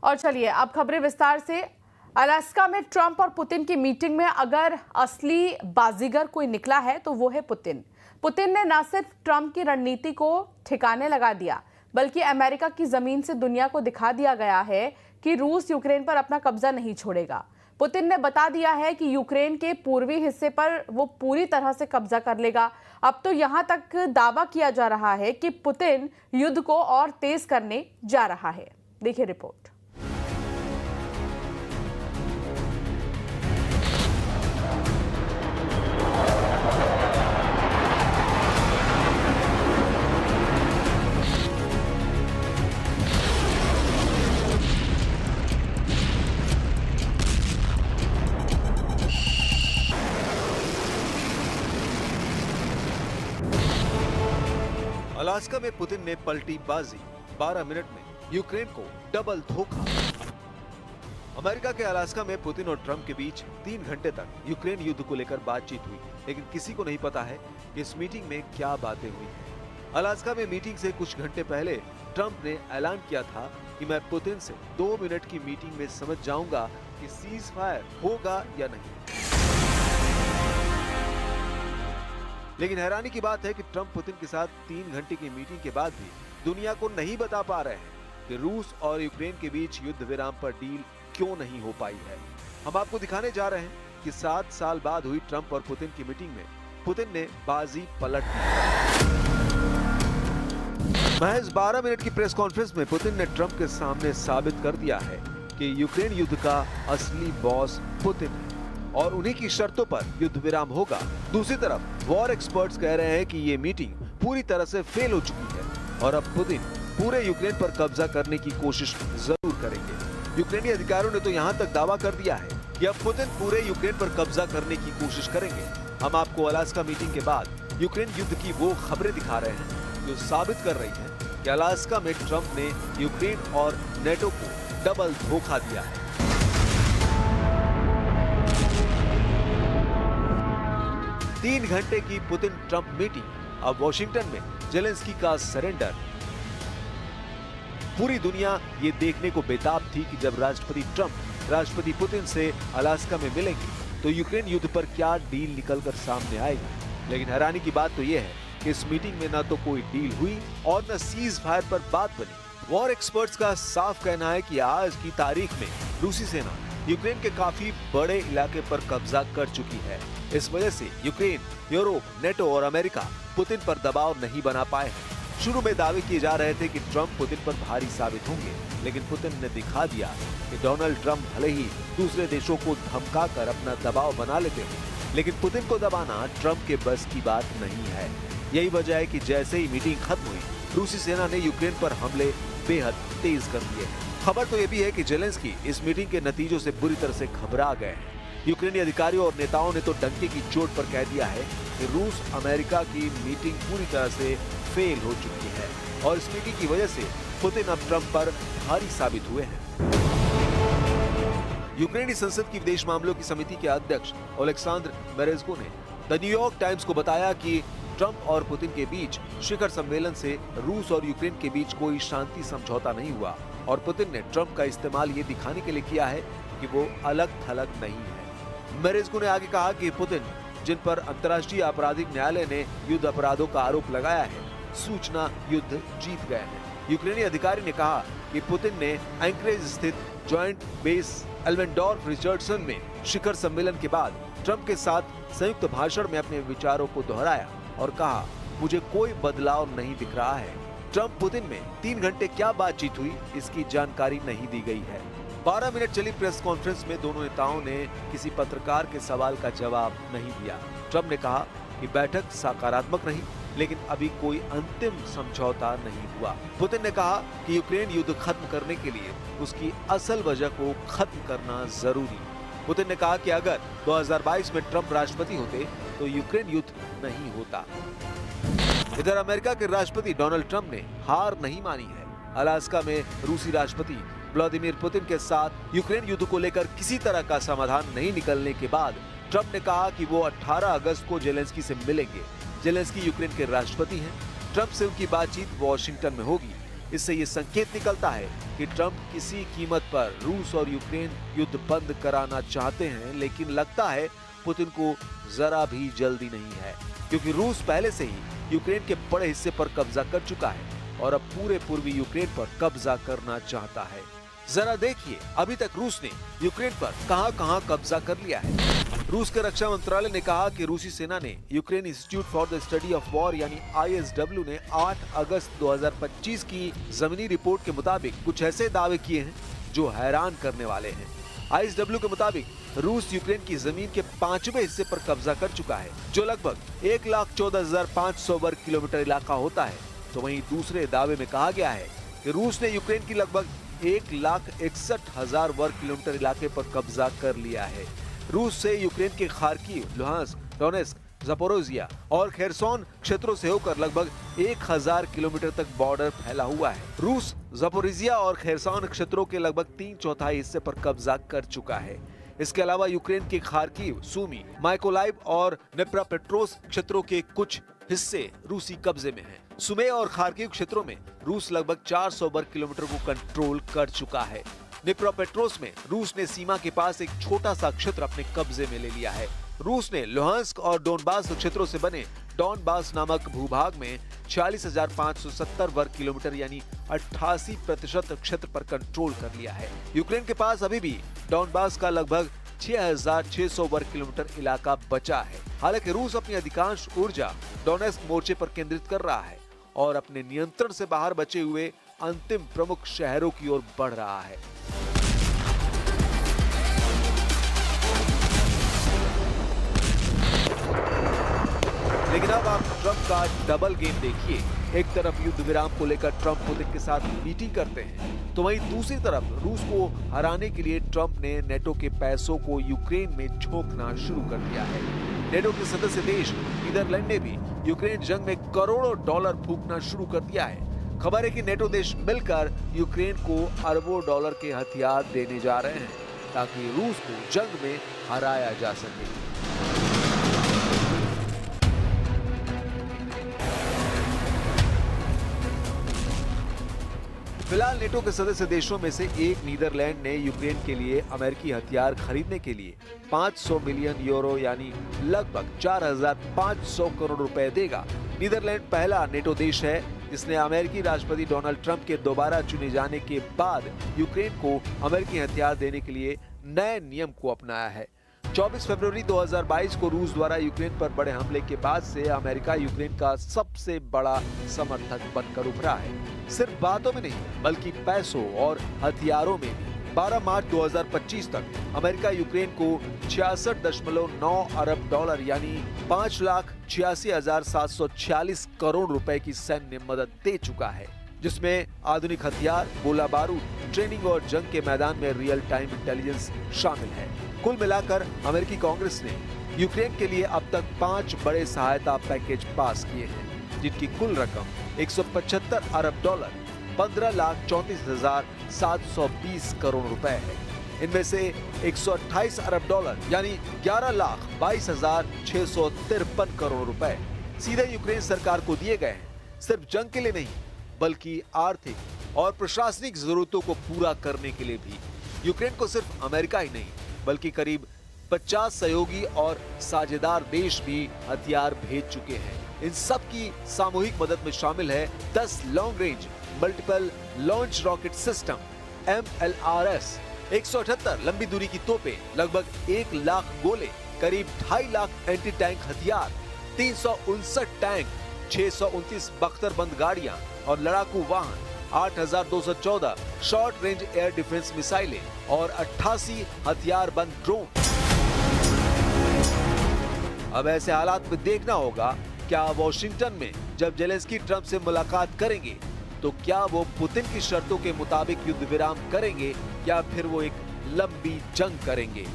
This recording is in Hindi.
और चलिए अब खबरें विस्तार से। अलास्का में ट्रंप और पुतिन की मीटिंग में अगर असली बाजीगर कोई निकला है तो वो है पुतिन। पुतिन ने न सिर्फ ट्रंप की रणनीति को ठिकाने लगा दिया, बल्कि अमेरिका की जमीन से दुनिया को दिखा दिया गया है कि रूस यूक्रेन पर अपना कब्जा नहीं छोड़ेगा। पुतिन ने बता दिया है कि यूक्रेन के पूर्वी हिस्से पर वो पूरी तरह से कब्जा कर लेगा। अब तो यहां तक दावा किया जा रहा है कि पुतिन युद्ध को और तेज करने जा रहा है। देखिए रिपोर्ट। अलास्का में पुतिन ने पलटी बाजी, 12 मिनट में यूक्रेन को डबल धोखा। अमेरिका के अलास्का में पुतिन और ट्रंप के बीच 3 घंटे तक यूक्रेन युद्ध को लेकर बातचीत हुई, लेकिन किसी को नहीं पता है कि इस मीटिंग में क्या बातें हुई हैं। अलास्का में मीटिंग से कुछ घंटे पहले ट्रंप ने ऐलान किया था कि मैं पुतिन से 2 मिनट की मीटिंग में समझ जाऊंगा कि सीज फायर होगा या नहीं। लेकिन हैरानी की बात है कि ट्रंप पुतिन के साथ 3 घंटे की मीटिंग के बाद भी दुनिया को नहीं बता पा रहे हैं कि रूस और यूक्रेन के बीच युद्ध विराम पर डील क्यों नहीं हो पाई है। हम आपको दिखाने जा रहे हैं कि 7 साल बाद हुई ट्रंप और पुतिन की मीटिंग में पुतिन ने बाजी पलट दी। महज 12 मिनट की प्रेस कॉन्फ्रेंस में पुतिन ने ट्रंप के सामने साबित कर दिया है कि यूक्रेन युद्ध का असली बॉस पुतिन है और उन्हीं की शर्तों पर युद्ध विराम होगा। दूसरी तरफ वॉर एक्सपर्ट्स कह रहे हैं कि ये मीटिंग पूरी तरह से फेल हो चुकी है और अब पुतिन पूरे यूक्रेन पर कब्जा करने की कोशिश जरूर करेंगे। यूक्रेनी अधिकारियों ने तो यहाँ तक दावा कर दिया है कि अब पुतिन पूरे यूक्रेन पर कब्जा करने की कोशिश करेंगे। हम आपको अलास्का मीटिंग के बाद यूक्रेन युद्ध की वो खबरें दिखा रहे हैं जो साबित कर रही है कि अलास्का में ट्रंप ने यूक्रेन और नेटो को डबल धोखा दिया है। 3 घंटे की पुतिन ट्रंप मीटिंग, अब वॉशिंगटन में जेलेंस्की का सरेंडर। पूरी दुनिया ये देखने को बेताब थी कि जब राष्ट्रपति ट्रंप राष्ट्रपति पुतिन से अलास्का में मिलेंगे तो यूक्रेन युद्ध पर क्या डील निकलकर सामने आएगी। लेकिन हैरानी की बात तो यह है कि इस मीटिंग में न तो कोई डील हुई और न सीज फायर पर बात बनी। वॉर एक्सपर्ट्स का साफ कहना है कि आज की तारीख में रूसी सेना यूक्रेन के काफी बड़े इलाके पर कब्जा कर चुकी है। इस वजह से यूक्रेन, यूरोप, नेटो और अमेरिका पुतिन पर दबाव नहीं बना पाए हैं। शुरू में दावे किए जा रहे थे कि ट्रंप पुतिन पर भारी साबित होंगे, लेकिन पुतिन ने दिखा दिया कि डोनाल्ड ट्रंप भले ही दूसरे देशों को धमकाकर अपना दबाव बना लेते हैं, लेकिन पुतिन को दबाना ट्रंप के बस की बात नहीं है। यही वजह है कि जैसे ही मीटिंग खत्म हुई, रूसी सेना ने यूक्रेन पर हमले बेहद तेज कर दिए। खबर तो ये भी है कि जेलेंस्की इस मीटिंग के नतीजों से बुरी तरह से घबरा गए हैं। यूक्रेनी अधिकारियों और नेताओं ने तो डंके की चोट पर कह दिया है कि रूस अमेरिका की मीटिंग पूरी तरह से फेल हो चुकी है और इस मीटिंग की वजह से पुतिन अब ट्रंप पर भारी साबित हुए हैं। यूक्रेनी संसद की विदेश मामलों की समिति के अध्यक्ष ओलेक्सांद्र मेरेज़्को ने द न्यूयॉर्क टाइम्स को बताया कि ट्रंप और पुतिन के बीच शिखर सम्मेलन से रूस और यूक्रेन के बीच कोई शांति समझौता नहीं हुआ और पुतिन ने ट्रंप का इस्तेमाल ये दिखाने के लिए किया है कि वो अलग थलग नहीं है। मेरेज़्को ने आगे कहा कि पुतिन, जिन पर अंतर्राष्ट्रीय आपराधिक न्यायालय ने युद्ध अपराधों का आरोप लगाया है, सूचना युद्ध जीत गए हैं। यूक्रेनी अधिकारी ने कहा कि पुतिन ने एंकरेज स्थित जॉइंट बेस एल्वेंडोर्फ रिचर्डसन में शिखर सम्मेलन के बाद ट्रंप के साथ संयुक्त भाषण में अपने विचारों को दोहराया और कहा, मुझे कोई बदलाव नहीं दिख रहा है। ट्रंप पुतिन में 3 घंटे क्या बातचीत हुई, इसकी जानकारी नहीं दी गई है। 12 मिनट चली प्रेस कॉन्फ्रेंस में दोनों नेताओं ने किसी पत्रकार के सवाल का जवाब नहीं दिया। ट्रंप ने कहा कि बैठक सकारात्मक रही, लेकिन अभी कोई अंतिम समझौता नहीं हुआ। पुतिन ने कहा कि यूक्रेन युद्ध खत्म करने के लिए उसकी असल वजह को खत्म करना जरूरी। पुतिन ने कहा कि अगर 2022 में ट्रंप राष्ट्रपति होते तो यूक्रेन युद्ध नहीं होता। इधर अमेरिका के राष्ट्रपति डोनाल्ड ट्रंप ने हार नहीं मानी है। अलास्का में रूसी राष्ट्रपति व्लादिमीर पुतिन के साथ यूक्रेन युद्ध को लेकर किसी तरह का समाधान नहीं निकलने के बाद ट्रंप ने कहा कि वो 18 अगस्त को जेलेंस्की से मिलेंगे। जेलेंस्की यूक्रेन के राष्ट्रपति हैं। ट्रंप से उनकी बातचीत वॉशिंगटन में होगी। इससे ये संकेत निकलता है कि ट्रंप किसी कीमत पर रूस और यूक्रेन युद्ध बंद कराना चाहते हैं, लेकिन लगता है पुतिन को जरा भी जल्दी नहीं है, क्योंकि रूस पहले से ही यूक्रेन के बड़े हिस्से पर कब्जा कर चुका है और अब पूरे पूर्वी यूक्रेन पर कब्जा करना चाहता है। जरा देखिए अभी तक रूस ने यूक्रेन पर कहां-कहां कब्जा कर लिया है। रूस के रक्षा मंत्रालय ने कहा कि रूसी सेना ने Ukraine institute for the study of war यानी ISW ने 8 अगस्त 2025 की जमीनी रिपोर्ट के मुताबिक कुछ ऐसे दावे किए हैं जो हैरान करने वाले हैं। ISW के मुताबिक रूस यूक्रेन की जमीन के 5वें हिस्से पर कब्जा कर चुका है, जो लगभग 1,14,500 वर्ग किलोमीटर इलाका होता है। तो वहीं दूसरे दावे में कहा गया है कि रूस ने यूक्रेन की लगभग 1,61,000 वर्ग किलोमीटर इलाके पर कब्जा कर लिया है। रूस से यूक्रेन के खार्किव, लुहांस्क, डोनेस्क, ज़पोरिज़िया और खेरसोन क्षेत्रों से होकर लगभग 1,000 किलोमीटर तक बॉर्डर फैला हुआ है। रूस ज़पोरिज़िया और खेरसोन क्षेत्रों के लगभग 3/4 हिस्से पर कब्जा कर चुका है। इसके अलावा यूक्रेन के खार्किव, सूमी, माइकोलाइव और नेप्रापेट्रोव्स्क क्षेत्रों के कुछ हिस्से रूसी कब्जे में हैं। सुमे और खार्किव क्षेत्रों में रूस लगभग 400 वर्ग किलोमीटर को कंट्रोल कर चुका है। निप्रोपेट्रोव्स्क में रूस ने सीमा के पास एक छोटा सा क्षेत्र अपने कब्जे में ले लिया है। रूस ने लुहांस्क और डोनबास क्षेत्रों से बने डोनबास नामक भूभाग में 46,570 वर्ग किलोमीटर यानी 88% क्षेत्र पर कंट्रोल कर लिया है। यूक्रेन के पास अभी भी डोनबास का लगभग 6,600 वर्ग किलोमीटर इलाका बचा है। हालांकि रूस अपनी अधिकांश ऊर्जा डोनेस्क मोर्चे पर केंद्रित कर रहा है और अपने नियंत्रण से बाहर बचे हुए अंतिम प्रमुख शहरों की ओर बढ़ रहा है। लेकिन अब आप ट्रंप का डबल गेम देखिए। एक तरफ युद्ध विराम को लेकर ट्रंप पुतिन के साथ मीटिंग करते हैं, तो वहीं दूसरी तरफ रूस को हराने के लिए ट्रंप ने नेटो के पैसों को यूक्रेन में झोंकना शुरू कर दिया है। नेटो के सदस्य देश नीदरलैंड ने भी यूक्रेन जंग में करोड़ों डॉलर फूंकना शुरू कर दिया है। खबर है कि नेटो देश मिलकर यूक्रेन को अरबों डॉलर के हथियार देने जा रहे हैं ताकि रूस को जंग में हराया जा सके। फिलहाल नेटो के सदस्य देशों में से एक नीदरलैंड ने यूक्रेन के लिए अमेरिकी हथियार खरीदने के लिए 500 मिलियन यूरो यानी लगभग 4,500 करोड़ रुपए देगा। नीदरलैंड पहला नेटो देश है जिसने अमेरिकी राष्ट्रपति डोनाल्ड ट्रंप के दोबारा चुने जाने के बाद यूक्रेन को अमेरिकी हथियार देने के लिए नए नियम को अपनाया है। 24 फरवरी 2022 को रूस द्वारा यूक्रेन पर बड़े हमले के बाद से अमेरिका यूक्रेन का सबसे बड़ा समर्थक बनकर उभरा है। सिर्फ बातों में नहीं बल्कि पैसों और हथियारों में भी। 12 मार्च 2025 तक अमेरिका यूक्रेन को 66.9 अरब डॉलर यानी 5,86,746 करोड़ रुपए की सैन्य मदद दे चुका है, जिसमें आधुनिक हथियार, गोला बारूद, ट्रेनिंग और जंग के मैदान में रियल टाइम इंटेलिजेंस शामिल है। कुल मिलाकर अमेरिकी कांग्रेस ने यूक्रेन के लिए अब तक 5 बड़े सहायता पैकेज पास किए हैं, जिनकी कुल रकम 175 अरब डॉलर 15,34,720 करोड़ रुपए है। इनमें से 128 अरब डॉलर यानी 11,22,653 करोड़ रुपए सीधे यूक्रेन सरकार को दिए गए हैं, सिर्फ जंग के लिए नहीं बल्कि आर्थिक और प्रशासनिक जरूरतों को पूरा करने के लिए भी। यूक्रेन को सिर्फ अमेरिका ही नहीं बल्कि करीब 50 सहयोगी और साझेदार देश भी हथियार भेज चुके हैं। इन सब की सामूहिक मदद में शामिल है 10 long range multiple launch rocket system MLRS, 178 लंबी दूरी की तोपें, लगभग 1 लाख गोले, करीब 2.5 लाख एंटी टैंक हथियार, 359 टैंक, 629 बख्तरबंद गाड़ियां और लड़ाकू वाहन, 8,214 शॉर्ट रेंज एयर डिफेंस मिसाइलें और 88 हथियारबंद ड्रोन। अब ऐसे हालात में देखना होगा क्या वॉशिंगटन में जब जेलेंस्की ट्रंप से मुलाकात करेंगे तो क्या वो पुतिन की शर्तों के मुताबिक युद्ध विराम करेंगे या फिर वो एक लंबी जंग करेंगे।